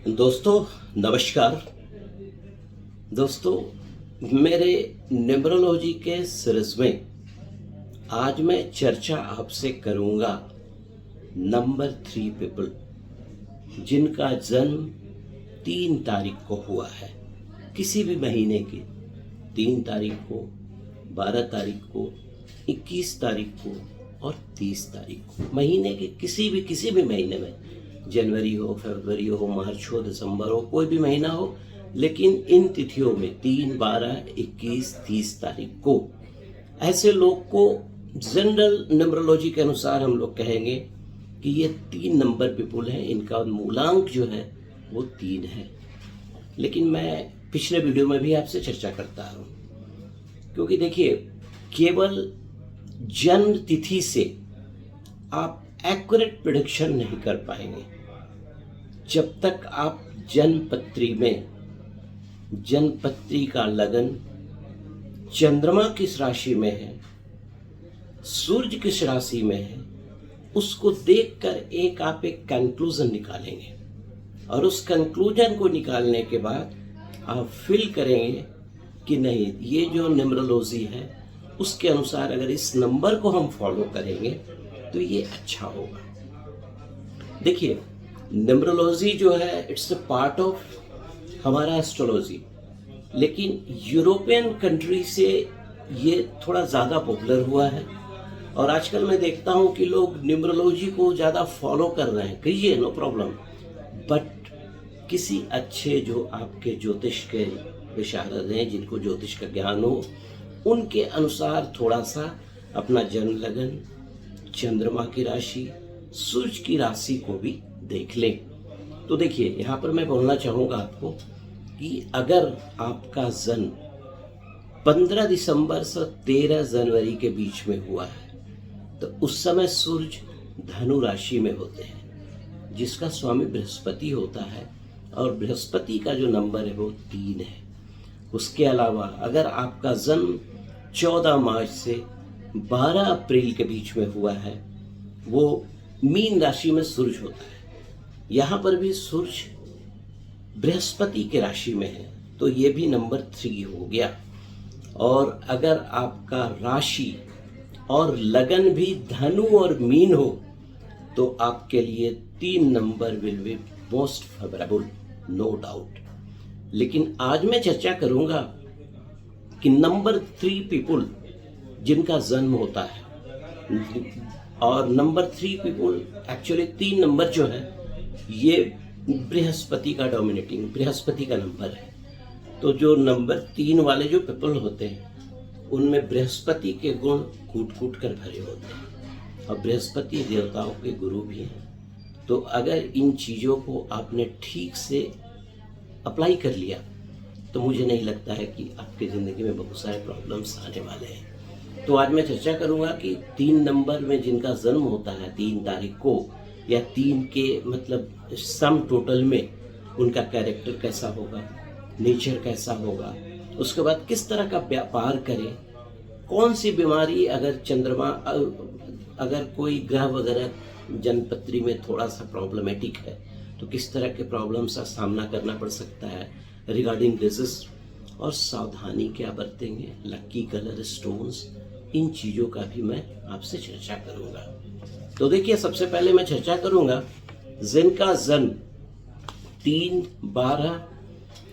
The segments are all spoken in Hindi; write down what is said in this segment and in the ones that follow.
दोस्तों नमस्कार। दोस्तों मेरे न्यूमरोलॉजी के सीरीज में आज मैं चर्चा आपसे करूंगा नंबर 3 पीपल जिनका जन्म 3 तारीख को हुआ है, किसी भी महीने की 3 तारीख को, 12 तारीख को, 21 तारीख को और 30 तारीख को। महीने के किसी भी महीने में, जनवरी हो, फरवरी हो, मार्च हो, दिसंबर हो, कोई भी महीना हो, लेकिन इन तिथियों में 3, 12, 21, 30 तारीख को ऐसे लोग को जनरल न्यूमरोलॉजी के अनुसार हम लोग कहेंगे कि ये 3 नंबर पीपल हैं। इनका मूलांक जो है वो 3 है। लेकिन मैं पिछले वीडियो में भी आपसे चर्चा करता हूँ, क्योंकि देखिए केवल जन्म तिथि से आप एक्यूरेट प्रेडिक्शन नहीं कर पाएंगे। जब तक आप जन्मपत्री का लगन चंद्रमा किस राशि में है, सूर्य किस राशि में है, उसको देखकर आप एक कंक्लूजन निकालेंगे और उस कंक्लूजन को निकालने के बाद आप फील करेंगे कि नहीं, ये जो न्यूमरोलॉजी है उसके अनुसार अगर इस नंबर को हम फॉलो करेंगे तो ये अच्छा होगा। देखिए न्यूमरोलॉजी जो है इट्स अ पार्ट ऑफ हमारा एस्ट्रोलॉजी, लेकिन यूरोपियन कंट्री से ये थोड़ा ज़्यादा पॉपुलर हुआ है और आजकल मैं देखता हूँ कि लोग न्यूमरोलॉजी को ज़्यादा फॉलो कर रहे हैं। कहिए नो प्रॉब्लम, बट किसी अच्छे जो आपके ज्योतिष के विशारद हैं, जिनको ज्योतिष का ज्ञान हो, उनके अनुसार थोड़ा सा अपना जन्म लगन, चंद्रमा की राशि, सूर्य की राशि को भी देख लें। तो देखिए यहाँ पर मैं बोलना चाहूँगा आपको कि अगर आपका जन्म 15 दिसंबर से 13 जनवरी के बीच में हुआ है तो उस समय सूर्य धनु राशि में होते हैं, जिसका स्वामी बृहस्पति होता है और बृहस्पति का जो नंबर है वो 3 है। उसके अलावा अगर आपका जन्म 14 मार्च से 12 अप्रैल के बीच में हुआ है, वो मीन राशि में सूर्य होता है। यहाँ पर भी सूर्य बृहस्पति के राशि में है, तो ये भी नंबर 3 हो गया। और अगर आपका राशि और लगन भी धनु और मीन हो तो आपके लिए 3 number will be most favourable, no doubt. लेकिन आज मैं चर्चा करूंगा कि नंबर 3 पीपल जिनका जन्म होता है, और नंबर 3 पीपल एक्चुअली 3 नंबर जो है ये बृहस्पति का डोमिनेटिंग, बृहस्पति का नंबर है। तो जो नंबर 3 वाले जो पीपल होते हैं उनमें बृहस्पति के गुण कूट कूट कर भरे होते हैं और बृहस्पति देवताओं के गुरु भी हैं। तो अगर इन चीज़ों को आपने ठीक से अप्लाई कर लिया तो मुझे नहीं लगता है कि आपकी ज़िंदगी में बहुत सारे प्रॉब्लम्स आने वाले हैं। तो आज मैं चर्चा करूंगा कि 3 नंबर में जिनका जन्म होता है 3 तारीख को, या 3 के मतलब सम टोटल में उनका कैरेक्टर कैसा होगा, नेचर कैसा होगा, उसके बाद किस तरह का व्यापार करें, कौन सी बीमारी, अगर कोई ग्रह वगैरह जन्मपत्री में थोड़ा सा प्रॉब्लमेटिक है तो किस तरह के प्रॉब्लम्स का सामना करना पड़ सकता है रिगार्डिंग डिजीज, और सावधानी क्या बरतेंगे, लकी कलर, स्टोन्स, इन चीज़ों का भी मैं आपसे चर्चा करूंगा। तो देखिए सबसे पहले मैं चर्चा करूंगा जिनका जन्म 3, 12,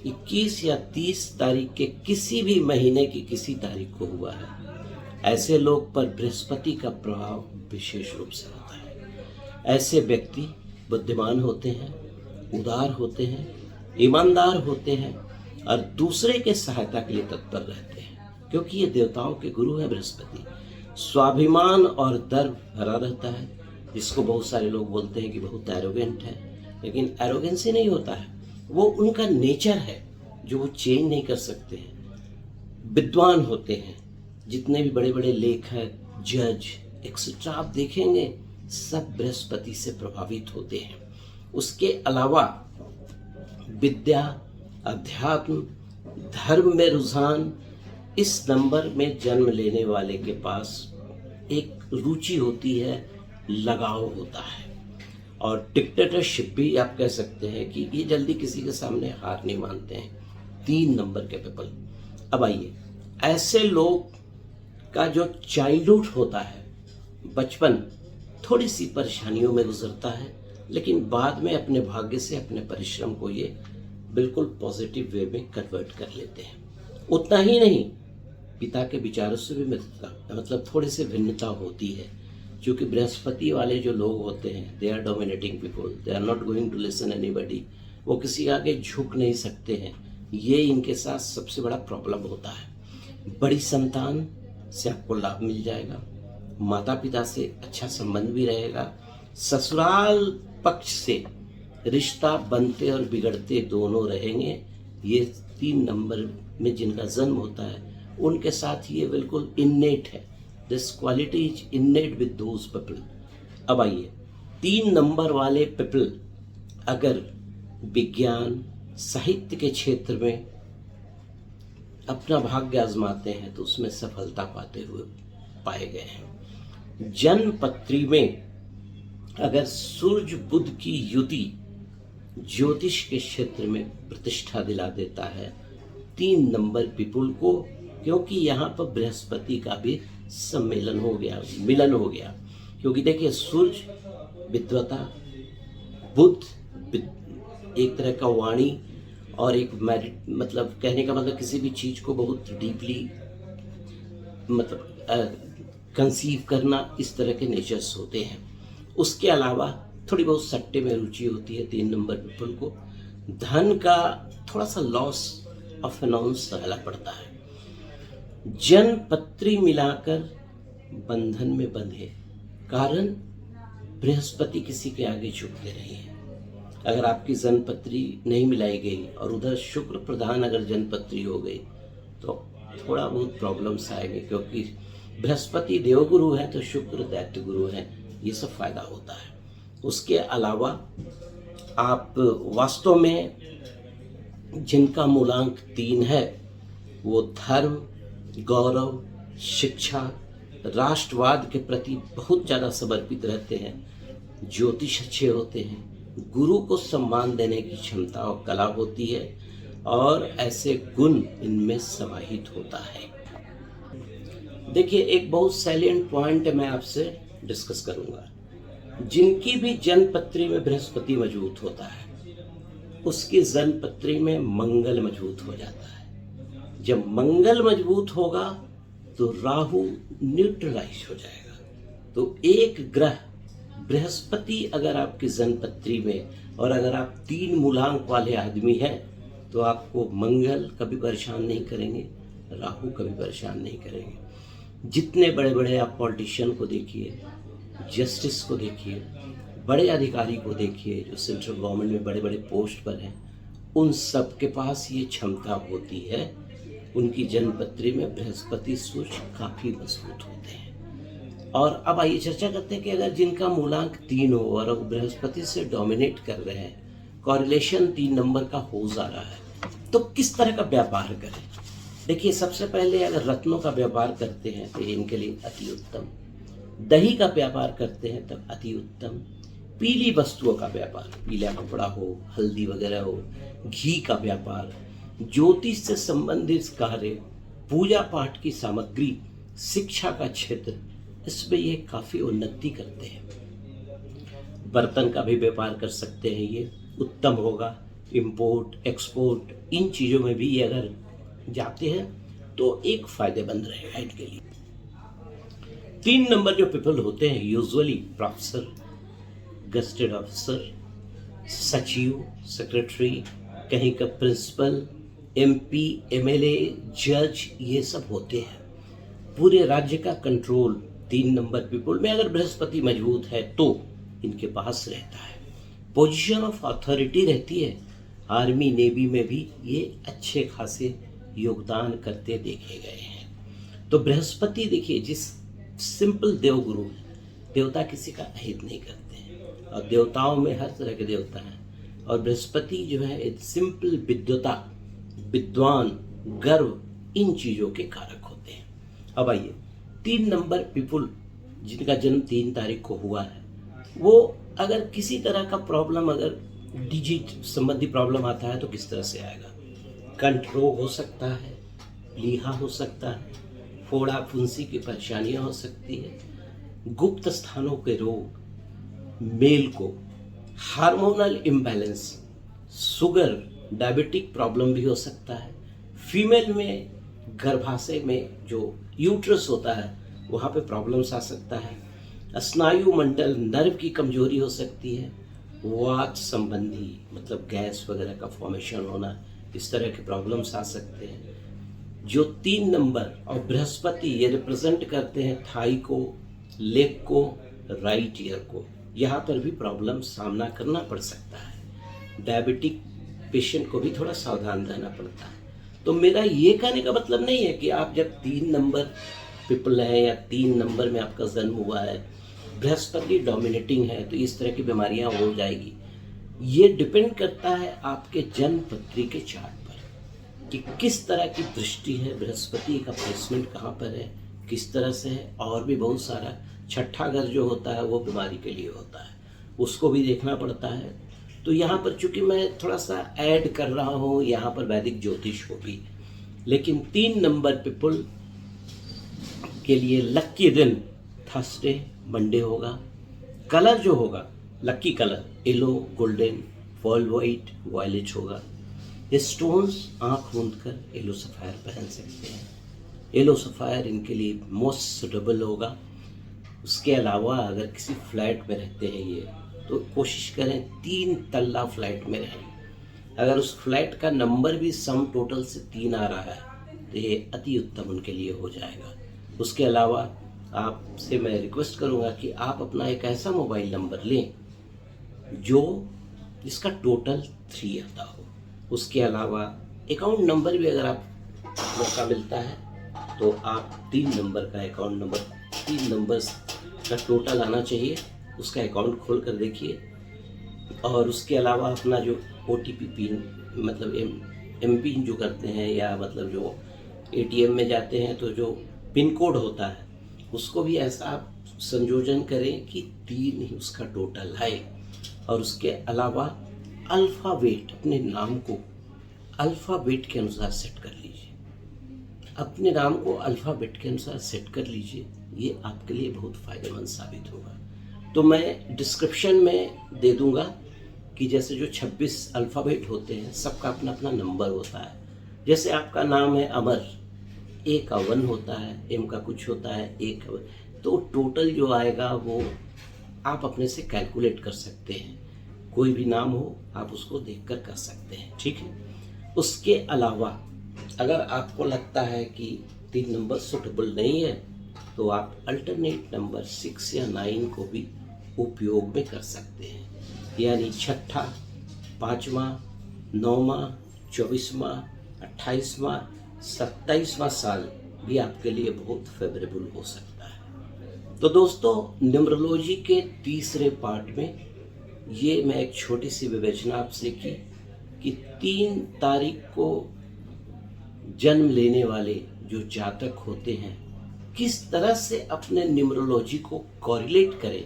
21 या 30 तारीख के किसी भी महीने की किसी तारीख को हुआ है, ऐसे लोग पर बृहस्पति का प्रभाव विशेष रूप से होता है। ऐसे व्यक्ति बुद्धिमान होते हैं, उदार होते हैं, ईमानदार होते हैं और दूसरे के सहायता के लिए तत्पर रहते हैं, क्योंकि ये देवताओं के गुरु है बृहस्पति। स्वाभिमान और गर्व भरा रहता है, जिसको बहुत सारे लोग बोलते हैं कि बहुत एरोगेंट है, लेकिन एरोगेंसी नहीं होता है, वो उनका नेचर है जो वो चेंज नहीं कर सकते हैं। विद्वान होते हैं, जितने भी बड़े बड़े लेखक, जज एक्सेट्रा आप देखेंगे सब बृहस्पति से प्रभावित होते हैं। उसके अलावा विद्या, अध्यात्म, धर्म में रुझान, इस नंबर में जन्म लेने वाले के पास एक रुचि होती है, लगाव होता है। और डिक्टेटरशिप भी आप कह सकते हैं कि ये जल्दी किसी के सामने हार नहीं मानते हैं। 3 नंबर के पीपल। अब आइए, ऐसे लोग का जो चाइल्डहुड होता है, बचपन थोड़ी सी परेशानियों में गुजरता है, लेकिन बाद में अपने भाग्य से, अपने परिश्रम को ये बिल्कुल पॉजिटिव वे में कन्वर्ट कर लेते हैं। उतना ही नहीं, पिता के विचारों से भी मतलब थोड़े से भिन्नता होती है, क्योंकि बृहस्पति वाले जो लोग होते हैं, they are dominating people, they are not going to listen anybody. वो किसी आगे झुक नहीं सकते हैं। ये इनके साथ सबसे बड़ा प्रॉब्लम होता है। बड़ी संतान से आपको लाभ मिल जाएगा, माता पिता से अच्छा संबंध भी रहेगा, ससुराल पक्ष से रिश्ता बनते और बिगड़ते दोनों रहेंगे। ये 3 नंबर में जिनका जन्म होता है उनके साथ ये बिल्कुल इन्नेट है। This quality is innate with those people. अब आइए, 3 नंबर वाले पीपल अगर विज्ञान साहित्य के क्षेत्र में अपना भाग्य आजमाते हैं तो उसमें सफलता पाते हुए पाए गए हैं। जन्म पत्री में अगर सूर्य बुध की युति ज्योतिष के क्षेत्र में प्रतिष्ठा दिला देता है 3 नंबर पीपल को, क्योंकि यहाँ पर बृहस्पति का भी सम्मेलन हो गया, मिलन हो गया। क्योंकि देखिए, सूर्य विद्वता, बुध एक तरह का वाणी और एक मतलब कहने का मतलब किसी भी चीज को बहुत डीपली मतलब कंसीव करना, इस तरह के नेचर्स होते हैं। उसके अलावा थोड़ी बहुत सट्टे में रुचि होती है 3 नंबर पीपल को। धन का थोड़ा सा लॉस ऑफ अनाउंस सहना पड़ता है। जन्म पत्री मिलाकर बंधन में बंधे, कारण बृहस्पति किसी के आगे झुकते नहीं है। अगर आपकी जन्म पत्री नहीं मिलाई गई और उधर शुक्र प्रधान अगर जन्म पत्री हो गई तो थोड़ा बहुत प्रॉब्लम्स आएंगे, क्योंकि बृहस्पति देवगुरु है तो शुक्र दैत्य गुरु है। ये सब फायदा होता है। उसके अलावा आप वास्तव में जिनका मूलांक 3 है वो धर्म, गौरव, शिक्षा, राष्ट्रवाद के प्रति बहुत ज़्यादा समर्पित रहते हैं, ज्योतिष अच्छे होते हैं, गुरु को सम्मान देने की क्षमता और कला होती है, और ऐसे गुण इनमें समाहित होता है। देखिए, एक बहुत सैलिएंट पॉइंट मैं आपसे डिस्कस करूंगा। जिनकी भी जन्म पत्री में बृहस्पति मजबूत होता है उसकी जन्म पत्री में मंगल मजबूत हो जाता है। जब मंगल मजबूत होगा तो राहु न्यूट्रलाइज हो जाएगा। तो एक ग्रह बृहस्पति अगर आपकी जन्म पत्री में, और अगर आप 3 मूलांक वाले आदमी हैं, तो आपको मंगल कभी परेशान नहीं करेंगे, राहु कभी परेशान नहीं करेंगे। जितने बड़े बड़े आप पॉलिटिशियन को देखिए, जस्टिस को देखिए, बड़े अधिकारी को देखिए जो सेंट्रल गवर्नमेंट में बड़े बड़े पोस्ट पर हैं, उन सब के पास ये क्षमता होती है। उनकी जन्म पत्री में बृहस्पति सूर्य काफ़ी मजबूत होते हैं। और अब आइए चर्चा करते हैं कि अगर जिनका मूलांक 3 हो और अब बृहस्पति से डोमिनेट कर रहे हैं, कॉरिलेशन 3 नंबर का हो जा रहा है, तो किस तरह का व्यापार करें। देखिए, सबसे पहले अगर रत्नों का व्यापार करते हैं तो इनके लिए अति उत्तम। दही का व्यापार करते हैं तब अति उत्तम। पीली वस्तुओं का व्यापार, पीला कपड़ा हो, हल्दी वगैरह हो, घी का व्यापार, ज्योतिष से संबंधित कार्य, पूजा पाठ की सामग्री, शिक्षा का क्षेत्र, इसमें ये काफ़ी उन्नति करते हैं। बर्तन का भी व्यापार कर सकते हैं, ये उत्तम होगा। इंपोर्ट एक्सपोर्ट इन चीज़ों में भी ये अगर जाते हैं तो एक फायदेमंद रहेगा इनके लिए। 3 नंबर जो पीपल होते हैं यूजुअली प्रोफेसर, गेस्टेड ऑफिसर, सचिव, सेक्रेटरी, कहीं का प्रिंसिपल, MP, MLA, जज, ये सब होते हैं। पूरे राज्य का कंट्रोल 3 नंबर पीपल में अगर बृहस्पति मजबूत है तो इनके पास रहता है। पोजीशन ऑफ अथॉरिटी रहती है। आर्मी नेवी में भी ये अच्छे खासे योगदान करते देखे गए हैं। तो बृहस्पति देखिए, जिस सिंपल देवगुरु, देवता किसी का अहित नहीं करते हैं, और देवताओं में हर तरह के देवता हैं, और बृहस्पति जो है एक सिंपल विद्वता, विद्वान, गर्व, इन चीज़ों के कारक होते हैं। अब आइए, 3 नंबर पीपल जिनका जन्म 3 तारीख को हुआ है वो अगर किसी तरह का प्रॉब्लम, अगर डिजिट संबंधी प्रॉब्लम आता है तो किस तरह से आएगा। कंठ रोग हो सकता है, प्लीहा हो सकता है, फोड़ा फुंसी की परेशानियां हो सकती है, गुप्त स्थानों के रोग, मेल को hormonal imbalance, sugar, diabetic problem भी हो सकता है। फीमेल में गर्भाशय में जो यूट्रस होता है वहाँ पे प्रॉब्लम्स आ सकता है। स्नायु मंडल, नर्व की कमजोरी हो सकती है। वात संबंधी मतलब गैस वगैरह का फॉर्मेशन होना, इस तरह के प्रॉब्लम्स आ सकते हैं। जो 3 नंबर और बृहस्पति ये रिप्रेजेंट करते हैं थाई को, लेग को, राइट ईयर को, यहाँ पर भी प्रॉब्लम सामना करना पड़ सकता है। डायबिटिक पेशेंट को भी थोड़ा सावधान रहना पड़ता है। तो मेरा ये कहने का मतलब नहीं है कि आप जब 3 नंबर पीपल हैं या 3 नंबर में आपका जन्म हुआ है, बृहस्पति डोमिनेटिंग है तो इस तरह की बीमारियां हो जाएगी। ये डिपेंड करता है आपके जन्म पत्री के चार्ट पर कि किस तरह की दृष्टि है, बृहस्पति का प्लेसमेंट कहाँ पर है, किस तरह से है। और भी बहुत सारा छठा घर जो होता है वो बीमारी के लिए होता है, उसको भी देखना पड़ता है। तो यहाँ पर चूंकि मैं थोड़ा सा ऐड कर रहा हूँ यहाँ पर वैदिक ज्योतिष को भी, लेकिन 3 नंबर पीपल के लिए लक्की दिन थर्सडे, मंडे होगा। कलर जो होगा lucky colour yellow, golden, fall white, violet होगा। स्टोन्स आँख मूंद कर येलो सफ़ायर पहन सकते हैं। येलो सफ़ायर इनके लिए मोस्ट सुटेबल होगा। उसके अलावा अगर किसी फ्लैट में रहते हैं ये, तो कोशिश करें 3 तल्ला फ्लैट में रहें। अगर उस फ्लैट का नंबर भी सम टोटल से 3 आ रहा है तो ये अति उत्तम उनके लिए हो जाएगा। उसके अलावा आपसे मैं रिक्वेस्ट करूंगा कि आप अपना एक ऐसा मोबाइल नंबर लें जो जिसका टोटल 3 आता हो। उसके अलावा अकाउंट नंबर भी अगर आप मौका मिलता है तो आप 3 नंबर का अकाउंट नंबर, 3 नंबर्स का टोटल आना चाहिए, उसका अकाउंट खोल कर देखिए। और उसके अलावा अपना जो OTP पिन मतलब एम पिन जो करते हैं, या मतलब जो ATM में जाते हैं तो जो पिन कोड होता है उसको भी ऐसा आप संयोजन करें कि 3 ही उसका टोटल है। और उसके अलावा अल्फ़ाबेट, अपने नाम को अल्फ़ाबेट के अनुसार सेट कर लीजिए। अपने नाम को अल्फ़ाबेट के अनुसार सेट कर लीजिए, ये आपके लिए बहुत फ़ायदेमंद साबित होगा। तो मैं डिस्क्रिप्शन में दे दूंगा कि जैसे जो 26 अल्फ़ाबेट होते हैं सबका अपना अपना नंबर होता है। जैसे आपका नाम है अमर, A का 1 होता है, M का कुछ होता है, A का 1, तो टोटल जो आएगा वो आप अपने से कैलकुलेट कर सकते हैं। कोई भी नाम हो आप उसको देखकर कर सकते हैं, ठीक है। उसके अलावा अगर आपको लगता है कि 3 नंबर सुटेबल नहीं है तो आप अल्टरनेट नंबर 6 या 9 को भी उपयोग में कर सकते हैं। यानी 6ठा, 5वां, 9वां, 24वां, 28वां, 27वां साल भी आपके लिए बहुत फेवरेबल हो सकता है। तो दोस्तों, न्यूमरोलॉजी के तीसरे पार्ट में ये मैं एक छोटी सी विवेचना आपसे की कि 3 तारीख को जन्म लेने वाले जो जातक होते हैं किस तरह से अपने न्यूमरोलॉजी को कोरिलेट करें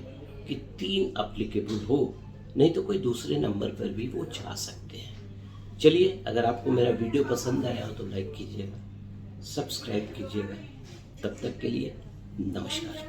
कि 3 अप्लीकेबल हो, नहीं तो कोई दूसरे नंबर पर भी वो जा सकते हैं। चलिए, अगर आपको मेरा वीडियो पसंद आया हो तो लाइक कीजिएगा, सब्सक्राइब कीजिएगा। तब तक के लिए नमस्कार।